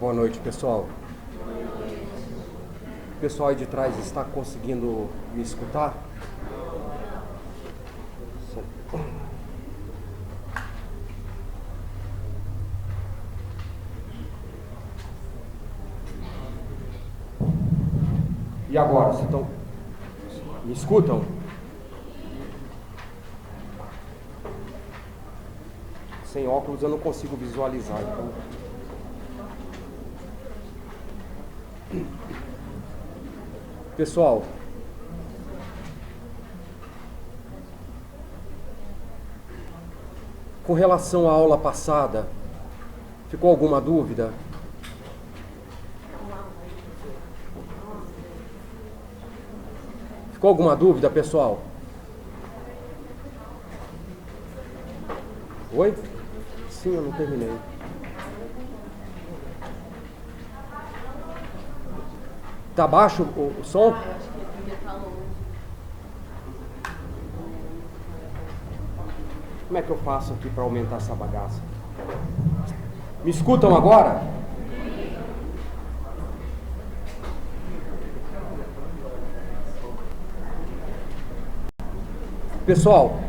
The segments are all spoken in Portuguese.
Boa noite, pessoal. O pessoal aí de trás está conseguindo me escutar? E agora, vocês estão... me escutam? Sem óculos eu não consigo visualizar, então... Pessoal, com relação à aula passada, ficou alguma dúvida? Ficou alguma dúvida, pessoal? Oi? Sim, eu não terminei. Tá baixo o som? Eu acho que devia estar longe. Como é que eu faço aqui para aumentar essa bagaça? Me escutam agora? Pessoal,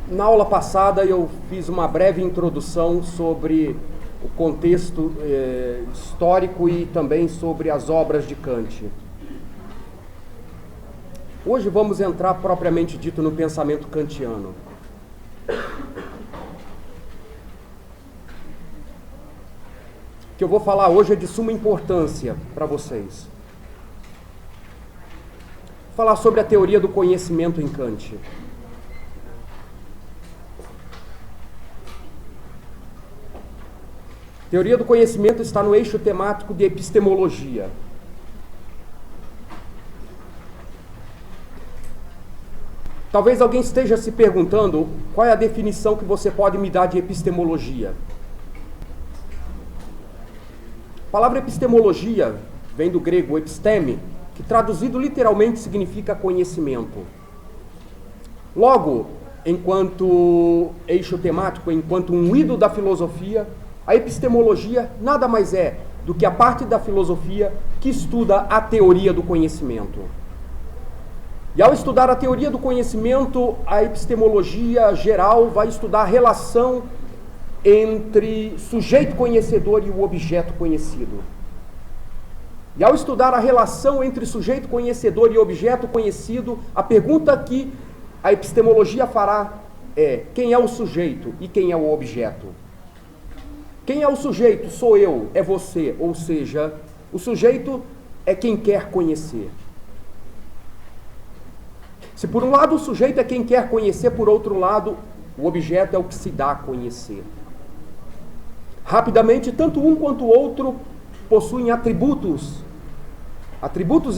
na aula passada eu fiz uma breve introdução sobre o contexto histórico e também sobre as obras de Kant. Hoje vamos entrar propriamente dito no pensamento kantiano. O que eu vou falar hoje é de suma importância para vocês. Vou falar sobre a teoria do conhecimento em Kant. A teoria do conhecimento está no eixo temático de epistemologia. Talvez alguém esteja se perguntando qual é a definição que você pode me dar de epistemologia. A palavra epistemologia vem do grego episteme, que traduzido literalmente significa conhecimento. Logo, enquanto eixo temático, enquanto um ídolo da filosofia, a epistemologia nada mais é do que a parte da filosofia que estuda a teoria do conhecimento. E ao estudar a teoria do conhecimento, a epistemologia geral vai estudar a relação entre sujeito conhecedor e o objeto conhecido. E ao estudar a relação entre sujeito conhecedor e objeto conhecido, a pergunta que a epistemologia fará é: quem é o sujeito e quem é o objeto? Quem é o sujeito? Sou eu, é você, ou seja, o sujeito é quem quer conhecer. Se por um lado o sujeito é quem quer conhecer, por outro lado, o objeto é o que se dá a conhecer. Rapidamente, tanto um quanto o outro possuem atributos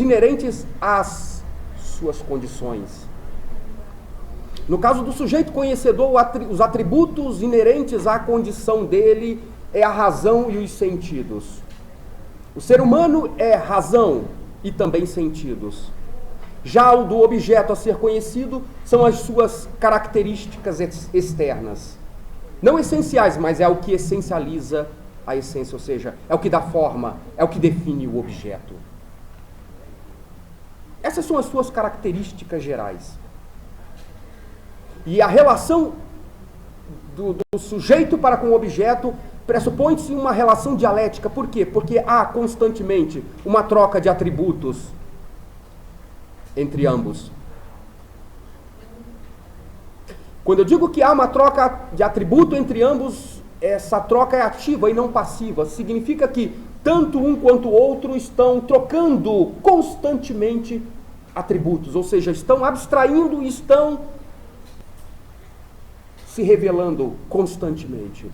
inerentes às suas condições. No caso do sujeito conhecedor, os atributos inerentes à condição dele é a razão e os sentidos. O ser humano é razão e também sentidos. Já o do objeto a ser conhecido são as suas características externas. Não essenciais, mas é o que essencializa a essência, ou seja, é o que dá forma, é o que define o objeto. Essas são as suas características gerais. E a relação do sujeito para com o objeto pressupõe-se uma relação dialética. Por quê? Porque há constantemente uma troca de atributos entre ambos. Quando eu digo que há uma troca de atributo entre ambos, essa troca é ativa e não passiva. Significa que tanto um quanto o outro estão trocando constantemente atributos, ou seja, estão abstraindo e estão se revelando constantemente.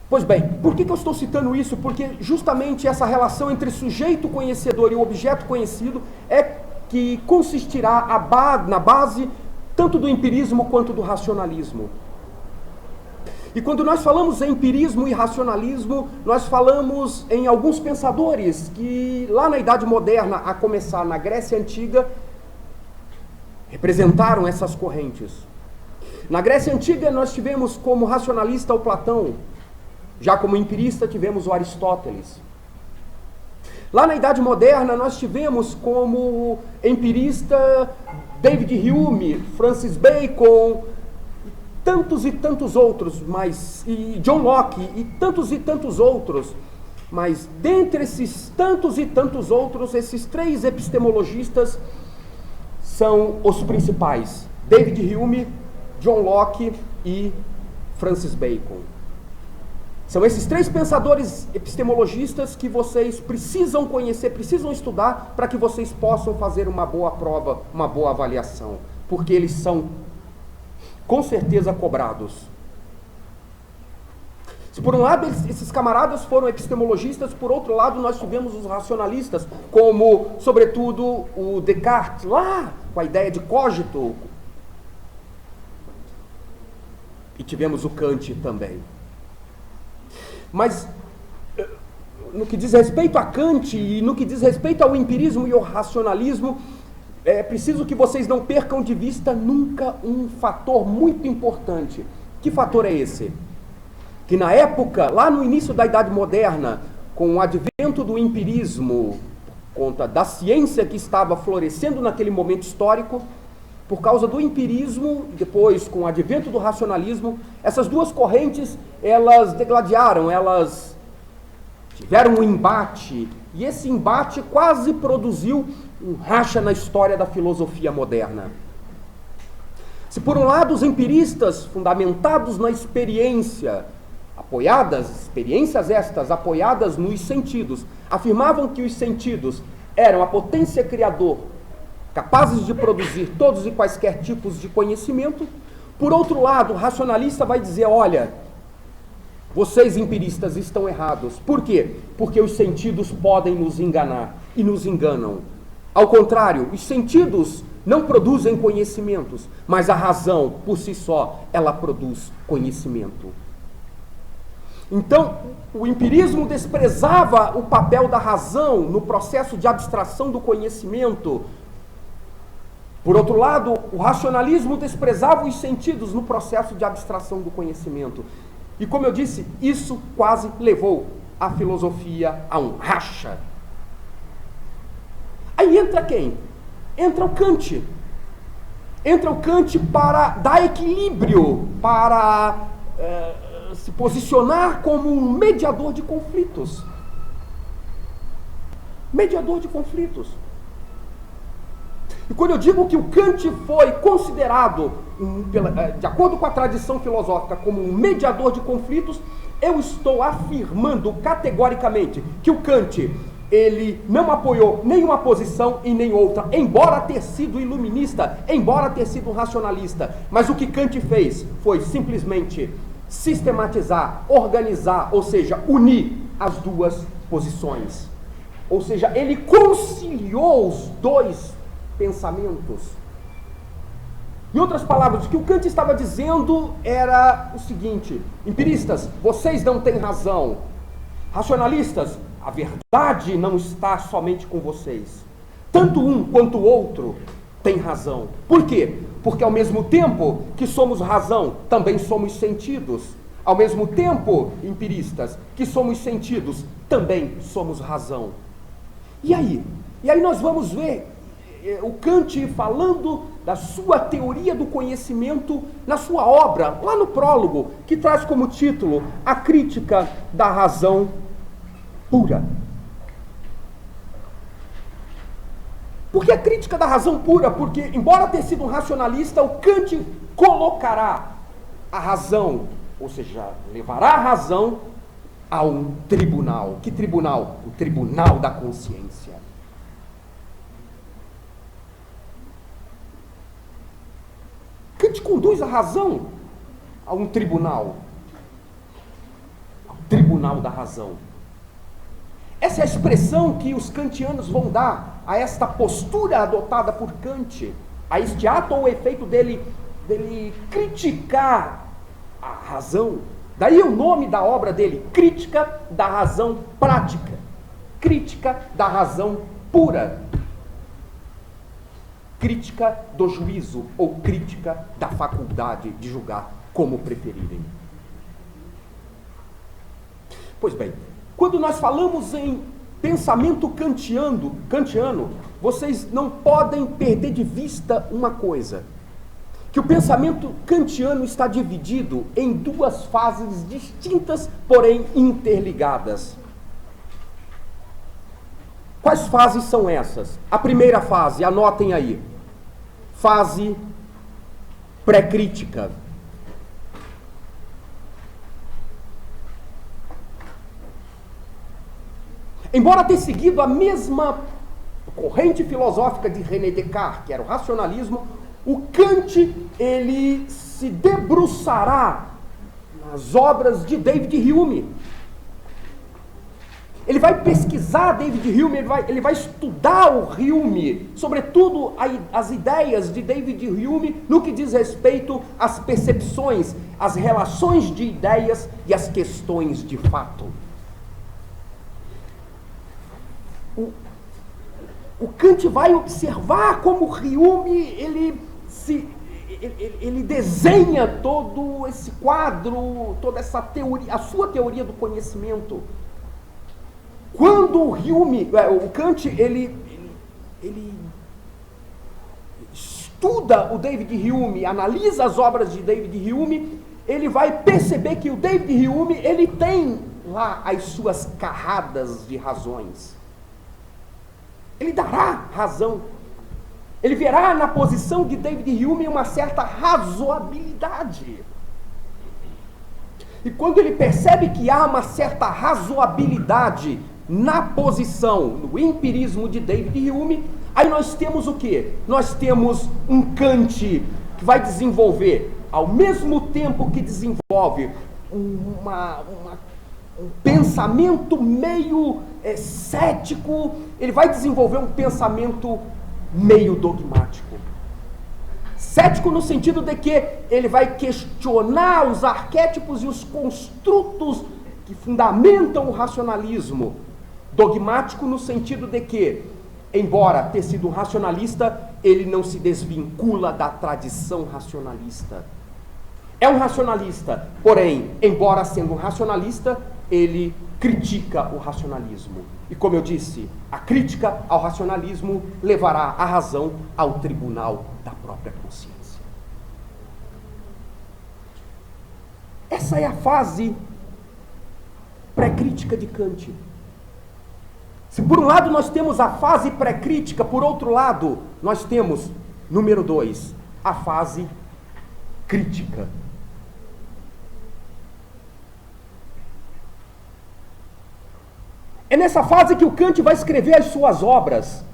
Pois bem, por que eu estou citando isso? Porque justamente essa relação entre sujeito conhecedor e o objeto conhecido é que consistirá na base tanto do empirismo quanto do racionalismo. E quando nós falamos em empirismo e racionalismo, nós falamos em alguns pensadores que lá na Idade Moderna, a começar na Grécia Antiga, representaram essas correntes. Na Grécia Antiga nós tivemos como racionalista o Platão, já como empirista tivemos o Aristóteles. Lá na Idade Moderna nós tivemos como empirista David Hume, Francis Bacon, tantos e tantos outros, e John Locke e tantos outros. Mas dentre esses tantos e tantos outros, esses 3 epistemologistas são os principais: David Hume, John Locke e Francis Bacon. São esses 3 pensadores epistemologistas que vocês precisam conhecer, precisam estudar, para que vocês possam fazer uma boa prova, uma boa avaliação. Porque eles são, com certeza, cobrados. Se por um lado esses camaradas foram epistemologistas, por outro lado nós tivemos os racionalistas, como, sobretudo, o Descartes, lá com a ideia de cogito. E tivemos o Kant também. Mas, no que diz respeito a Kant e no que diz respeito ao empirismo e ao racionalismo, é preciso que vocês não percam de vista nunca um fator muito importante. Que fator é esse? Que na época, lá no início da Idade Moderna, com o advento do empirismo, por conta da ciência que estava florescendo naquele momento histórico, por causa do empirismo, depois com o advento do racionalismo, essas 2 correntes, elas degladiaram, elas tiveram um embate, e esse embate quase produziu um racha na história da filosofia moderna. Se por um lado os empiristas, fundamentados na experiência, experiências estas apoiadas nos sentidos, afirmavam que os sentidos eram a potência criador, capazes de produzir todos e quaisquer tipos de conhecimento, por outro lado, o racionalista vai dizer, olha, vocês empiristas estão errados. Por quê? Porque os sentidos podem nos enganar e nos enganam. Ao contrário, os sentidos não produzem conhecimentos, mas a razão, por si só, ela produz conhecimento. Então, o empirismo desprezava o papel da razão no processo de abstração do conhecimento. Por outro lado, o racionalismo desprezava os sentidos no processo de abstração do conhecimento. E como eu disse, isso quase levou a filosofia a um racha. Aí entra quem? Entra o Kant. Entra o Kant para dar equilíbrio, para se posicionar como um mediador de conflitos. Mediador de conflitos. E quando eu digo que o Kant foi considerado, de acordo com a tradição filosófica, como um mediador de conflitos, eu estou afirmando categoricamente que o Kant, ele não apoiou nenhuma posição e nem outra, embora ter sido iluminista, embora ter sido racionalista. Mas o que Kant fez foi simplesmente sistematizar, organizar, ou seja, unir as 2 posições. Ou seja, ele conciliou os 2 pensamentos. Em outras palavras, o que o Kant estava dizendo era o seguinte: empiristas, vocês não têm razão. Racionalistas, a verdade não está somente com vocês. Tanto um quanto o outro tem razão. Por quê? Porque ao mesmo tempo que somos razão, também somos sentidos. Ao mesmo tempo, empiristas, que somos sentidos, também somos razão. E aí? E aí nós vamos ver o Kant falando da sua teoria do conhecimento na sua obra, lá no prólogo, que traz como título A Crítica da Razão Pura. Por que a crítica da razão pura? Porque, embora ter sido um racionalista, o Kant colocará a razão, ou seja, levará a razão a um tribunal. Que tribunal? O tribunal da consciência. Kant conduz a razão a um tribunal. Ao tribunal da razão. Essa é a expressão que os kantianos vão dar a esta postura adotada por Kant, a este ato ou efeito dele criticar a razão. Daí o nome da obra dele, Crítica da Razão Prática, Crítica da Razão Pura. crítica do juízo ou crítica da faculdade de julgar, como preferirem. Pois bem, quando nós falamos em pensamento kantiano, vocês não podem perder de vista uma coisa, que o pensamento kantiano está dividido em duas fases distintas, porém interligadas. Quais fases são essas? A primeira fase, anotem aí, fase pré-crítica. Embora tenha seguido a mesma corrente filosófica de René Descartes, que era o racionalismo, o Kant, ele se debruçará nas obras de David Hume. Ele vai pesquisar David Hume, ele vai estudar o Hume, sobretudo as ideias de David Hume no que diz respeito às percepções, às relações de ideias e às questões de fato. O Kant vai observar como Hume ele desenha todo esse quadro, toda essa teoria, a sua teoria do conhecimento. Quando o Kant ele estuda o David Hume, analisa as obras de David Hume, ele vai perceber que o David Hume ele tem lá as suas carradas de razões. Ele dará razão. Ele verá na posição de David Hume uma certa razoabilidade. E quando ele percebe que há uma certa razoabilidade na posição, no empirismo de David Hume, aí nós temos o quê? Nós temos um Kant que vai desenvolver, ao mesmo tempo que desenvolve um pensamento meio cético, ele vai desenvolver um pensamento meio dogmático. Cético no sentido de que ele vai questionar os arquétipos e os construtos que fundamentam o racionalismo. Dogmático no sentido de que, embora ter sido um racionalista, ele não se desvincula da tradição racionalista. É um racionalista, porém, embora sendo um racionalista, ele critica o racionalismo. E como eu disse, a crítica ao racionalismo levará a razão ao tribunal da própria consciência. Essa é a fase pré-crítica de Kant. Se por um lado nós temos a fase pré-crítica, por outro lado nós temos, número 2, a fase crítica. É nessa fase que o Kant vai escrever as suas obras.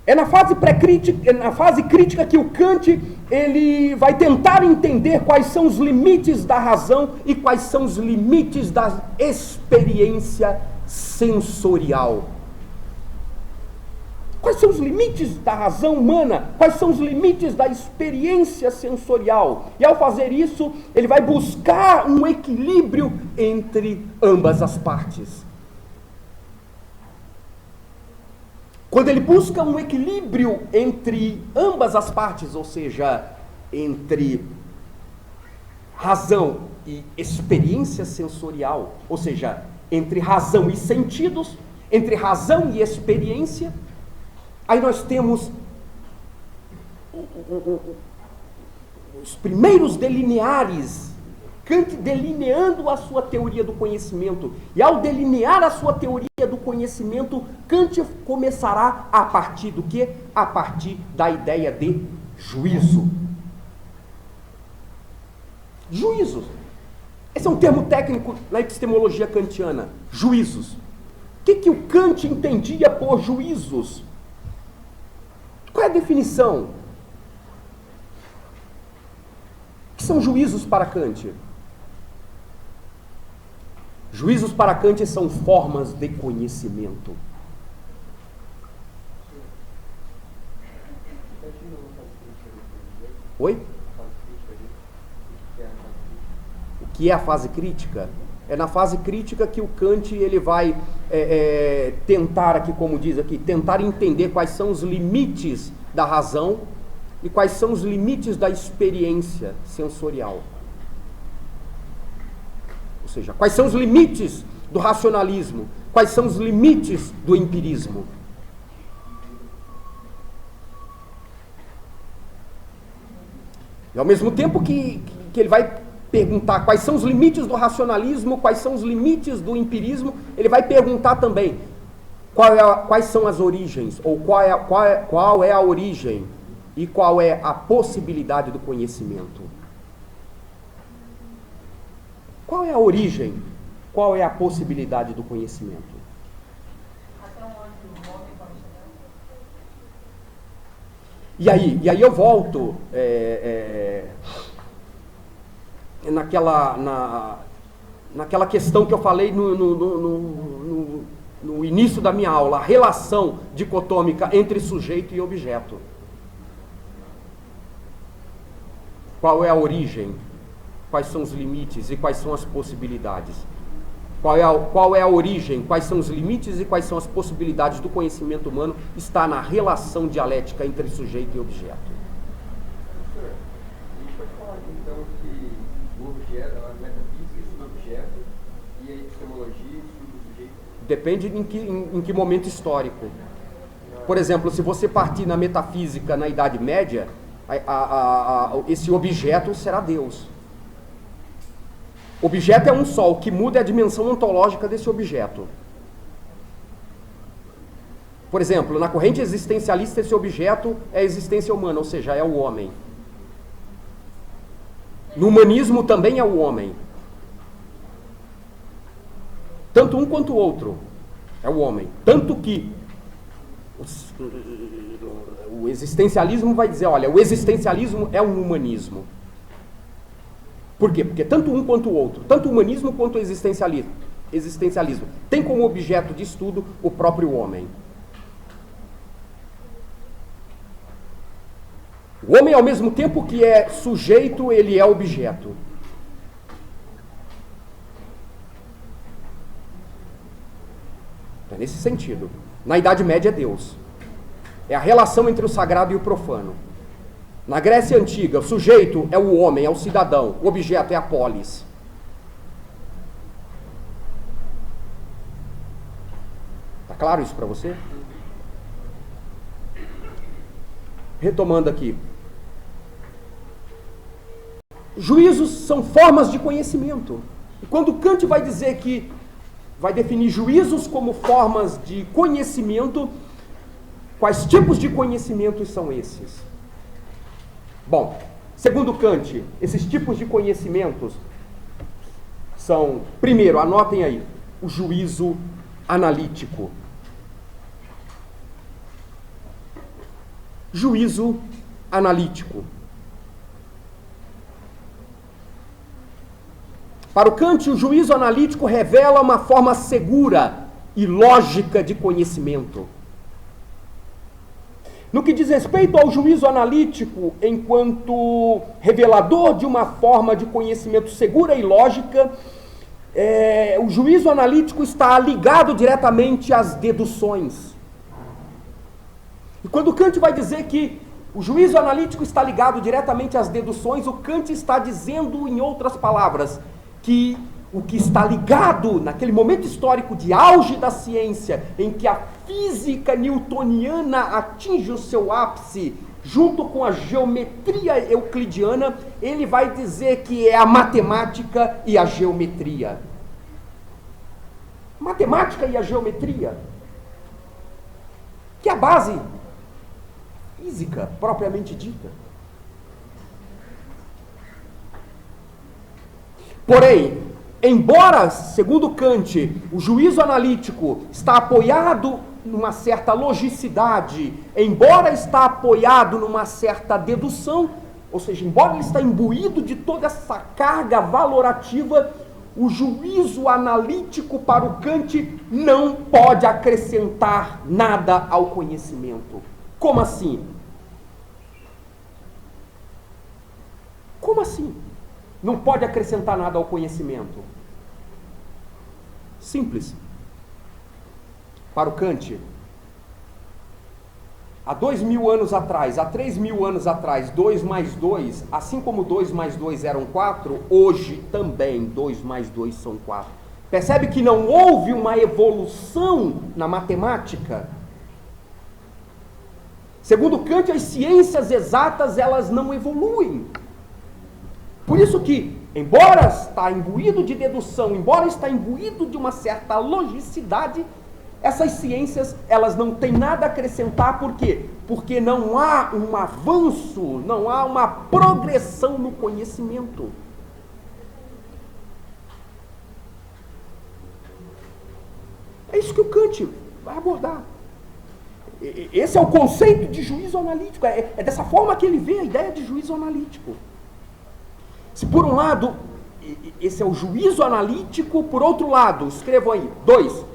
É na fase pré-crítica, na fase crítica que o Kant ele vai tentar entender quais são os limites da razão e quais são os limites da experiência sensorial. Quais são os limites da razão humana? Quais são os limites da experiência sensorial? E ao fazer isso, ele vai buscar um equilíbrio entre ambas as partes. Quando ele busca um equilíbrio entre ambas as partes, ou seja, entre razão e experiência sensorial, ou seja, entre razão e sentidos, entre razão e experiência, aí nós temos os primeiros delineares, Kant delineando a sua teoria do conhecimento. E ao delinear a sua teoria do conhecimento, Kant começará a partir do quê? A partir da ideia de juízo. Juízos. Esse é um termo técnico na epistemologia kantiana. Juízos. O que o Kant entendia por juízos? Qual é a definição? O que são juízos para Kant? Juízos para Kant são formas de conhecimento. Oi? O que é a fase crítica? É na fase crítica que o Kant ele vai tentar aqui, como diz aqui, tentar entender quais são os limites da razão e quais são os limites da experiência sensorial. Ou seja, quais são os limites do racionalismo, quais são os limites do empirismo. E ao mesmo tempo que ele vai perguntar quais são os limites do racionalismo, quais são os limites do empirismo, ele vai perguntar também quais são as origens, ou qual é a origem e qual é a possibilidade do conhecimento. Qual é a origem? Qual é a possibilidade do conhecimento? Até onde o homem pode chegar? E aí eu volto naquela questão que eu falei no início da minha aula, a relação dicotômica entre sujeito e objeto. Qual é a origem? Quais são os limites e quais são as possibilidades? Qual é a origem? Quais são os limites e quais são as possibilidades do conhecimento humano? Está na relação dialética entre sujeito e objeto. Professor, a gente pode falar então que o objeto, a metafísica estuda o objeto e a epistemologia estuda o sujeito? Depende em que momento histórico. Por exemplo, se você partir na metafísica na Idade Média, esse objeto será Deus. Objeto é um só, o que muda é a dimensão ontológica desse objeto. Por exemplo, na corrente existencialista, esse objeto é a existência humana, ou seja, é o homem. No humanismo também é o homem. Tanto um quanto o outro é o homem. Tanto que o existencialismo vai dizer, olha, o existencialismo é um humanismo. Por quê? Porque tanto um quanto o outro, tanto o humanismo quanto o existencialismo, tem como objeto de estudo o próprio homem. O homem, ao mesmo tempo que é sujeito, ele é objeto. É nesse sentido. Na Idade Média é Deus. É a relação entre o sagrado e o profano. Na Grécia Antiga, o sujeito é o homem, é o cidadão. O objeto é a polis. Está claro isso para você? Retomando aqui. Juízos são formas de conhecimento. E quando Kant vai dizer que vai definir juízos como formas de conhecimento, quais tipos de conhecimento são esses? Bom, segundo Kant, esses tipos de conhecimentos são, primeiro, anotem aí, o juízo analítico. Juízo analítico. Para o Kant, o juízo analítico revela uma forma segura e lógica de conhecimento. No que diz respeito ao juízo analítico, enquanto revelador de uma forma de conhecimento segura e lógica, o juízo analítico está ligado diretamente às deduções. E quando Kant vai dizer que o juízo analítico está ligado diretamente às deduções, o Kant está dizendo, em outras palavras, que o que está ligado naquele momento histórico de auge da ciência, em que a física newtoniana atinge o seu ápice, junto com a geometria euclidiana, ele vai dizer que é a matemática e a geometria. Matemática e a geometria, que é a base física propriamente dita. Porém, embora, segundo Kant, o juízo analítico está apoiado numa certa logicidade, embora está apoiado numa certa dedução, ou seja, embora ele está imbuído de toda essa carga valorativa, o juízo analítico para o Kant não pode acrescentar nada ao conhecimento. Como assim? Como assim? Não pode acrescentar nada ao conhecimento. Simples. Para o Kant, há 2.000 anos atrás, há 3.000 anos atrás, 2 mais 2, assim como 2 mais 2 eram 4, hoje também 2 mais 2 são 4. Percebe que não houve uma evolução na matemática? Segundo Kant, as ciências exatas, elas não evoluem. Por isso que, embora está imbuído de dedução, embora está imbuído de uma certa logicidade, essas ciências, elas não têm nada a acrescentar. Por quê? Porque não há um avanço, não há uma progressão no conhecimento. É isso que o Kant vai abordar. Esse é o conceito de juízo analítico. É dessa forma que ele vê a ideia de juízo analítico. Se por um lado, esse é o juízo analítico, por outro lado, escrevam aí, 2,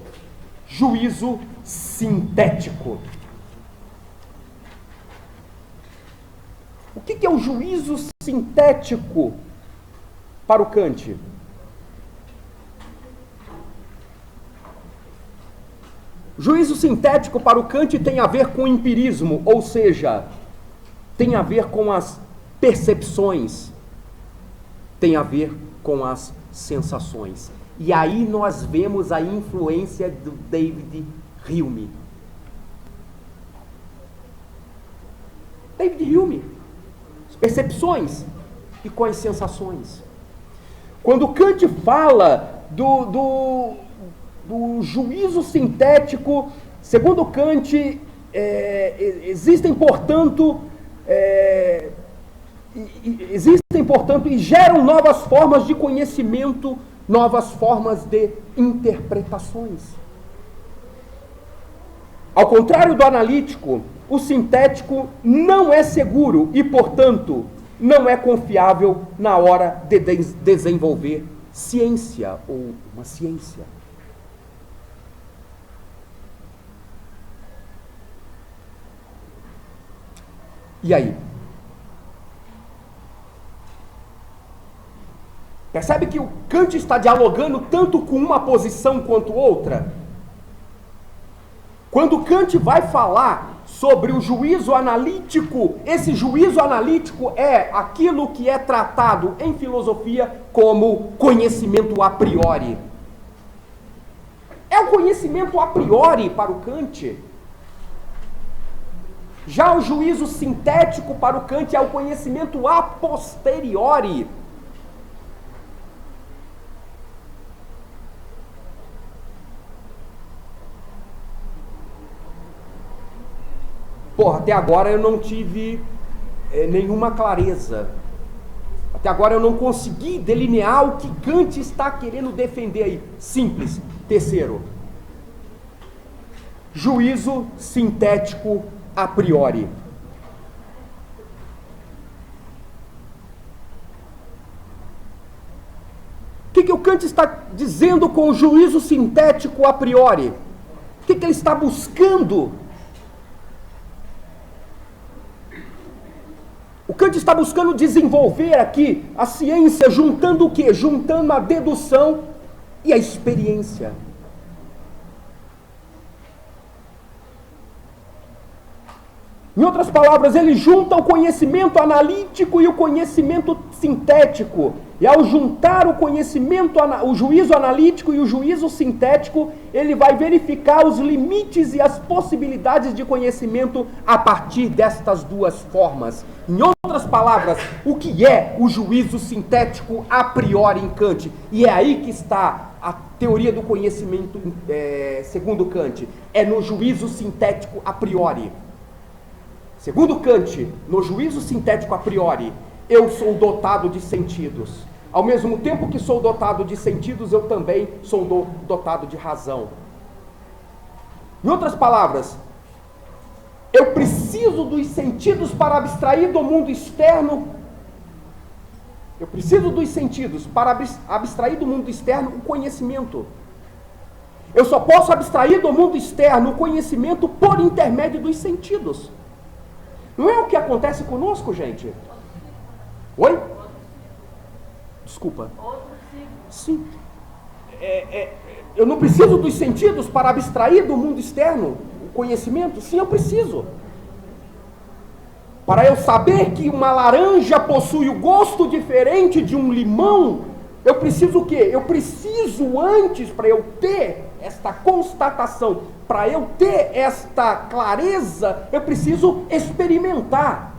juízo sintético. O que é o juízo sintético para o Kant? Juízo sintético para o Kant tem a ver com o empirismo, ou seja, tem a ver com as percepções, tem a ver com as sensações. E aí nós vemos a influência do David Hume. David Hume, as percepções e com as sensações. Quando Kant fala do juízo sintético, segundo Kant, existem, portanto, e geram novas formas de conhecimento, novas formas de interpretações. Ao contrário do analítico, o sintético não é seguro e, portanto, não é confiável na hora de desenvolver ciência ou uma ciência. E aí? Percebe que o Kant está dialogando tanto com uma posição quanto outra? Quando Kant vai falar sobre o juízo analítico, esse juízo analítico é aquilo que é tratado em filosofia como conhecimento a priori. É o conhecimento a priori para o Kant. Já o juízo sintético para o Kant é o conhecimento a posteriori. Até agora eu não tive nenhuma clareza. Até agora eu não consegui delinear o que Kant está querendo defender aí. Simples. Terceiro, juízo sintético a priori. O que o Kant está dizendo com o juízo sintético a priori? O que ele está buscando? O Kant está buscando desenvolver aqui a ciência juntando o quê? Juntando a dedução e a experiência. Em outras palavras, ele junta o conhecimento analítico e o conhecimento sintético. E ao juntar o conhecimento, o juízo analítico e o juízo sintético, ele vai verificar os limites e as possibilidades de conhecimento a partir destas duas formas. Em outras palavras, o que é o juízo sintético a priori em Kant? E é aí que está a teoria do conhecimento, segundo Kant. É no juízo sintético a priori. Segundo Kant, no juízo sintético a priori, eu sou dotado de sentidos. Ao mesmo tempo que sou dotado de sentidos, eu também sou dotado de razão. Em outras palavras, eu preciso dos sentidos para abstrair do mundo externo. Eu preciso dos sentidos para abstrair do mundo externo o conhecimento. Eu só posso abstrair do mundo externo o conhecimento por intermédio dos sentidos. Não é o que acontece conosco, gente? Oi? Desculpa. Sim. eu não preciso dos sentidos para abstrair do mundo externo o conhecimento? Sim, eu preciso. Para eu saber que uma laranja possui o gosto diferente de um limão, eu preciso o quê? Eu preciso antes, para eu ter esta constatação, para eu ter esta clareza, eu preciso experimentar.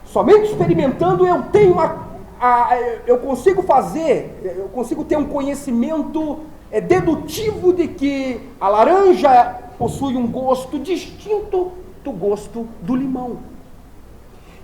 Somente experimentando eu tenho eu consigo ter um conhecimento dedutivo de que a laranja possui um gosto distinto do gosto do limão.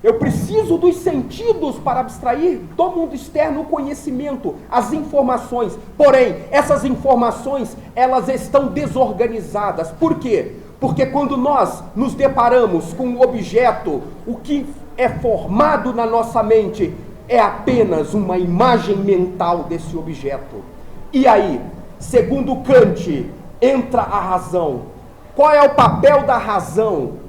Eu preciso dos sentidos para abstrair do mundo externo o conhecimento, as informações. Porém, essas informações, elas estão desorganizadas. Por quê? Porque quando nós nos deparamos com um objeto, o que é formado na nossa mente é apenas uma imagem mental desse objeto. E aí, segundo Kant, entra a razão. Qual é o papel da razão?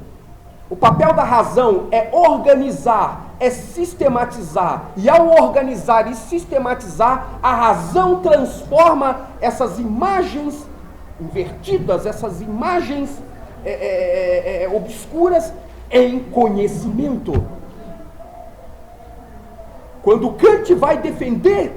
O papel da razão é organizar, é sistematizar. E ao organizar e sistematizar, a razão transforma essas imagens invertidas, essas imagens obscuras em conhecimento. Quando Kant vai defender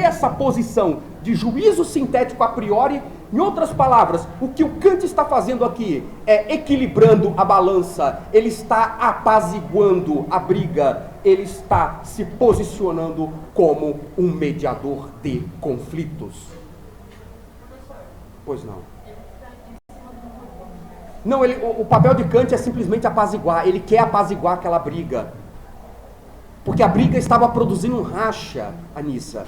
essa posição de juízo sintético a priori, em outras palavras, o que o Kant está fazendo aqui é equilibrando a balança, ele está apaziguando a briga, ele está se posicionando como um mediador de conflitos. Pois não. Não, o papel de Kant é simplesmente apaziguar, ele quer apaziguar aquela briga. Porque a briga estava produzindo um racha, Anissa,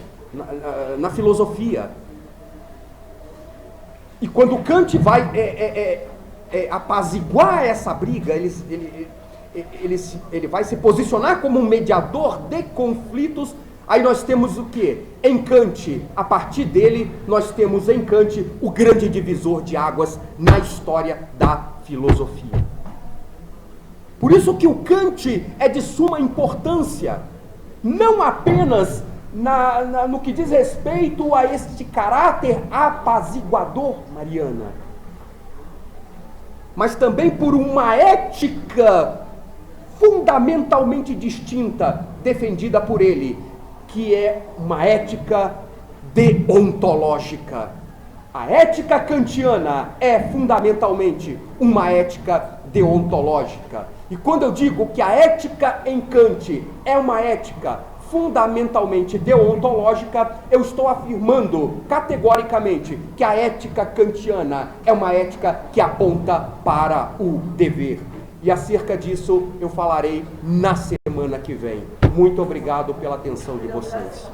na filosofia. E quando Kant vai apaziguar essa briga, ele vai se posicionar como um mediador de conflitos. Aí nós temos o quê? Em Kant, a partir dele, nós temos em Kant o grande divisor de águas na história da filosofia. Por isso que o Kant é de suma importância, não apenas no que diz respeito a este caráter apaziguador, Mariana, mas também por uma ética fundamentalmente distinta, defendida por ele, que é uma ética deontológica. A ética kantiana é fundamentalmente uma ética deontológica. E quando eu digo que a ética em Kant é uma ética fundamentalmente deontológica, eu estou afirmando categoricamente que a ética kantiana é uma ética que aponta para o dever. E acerca disso eu falarei na semana que vem. Muito obrigado pela atenção de vocês.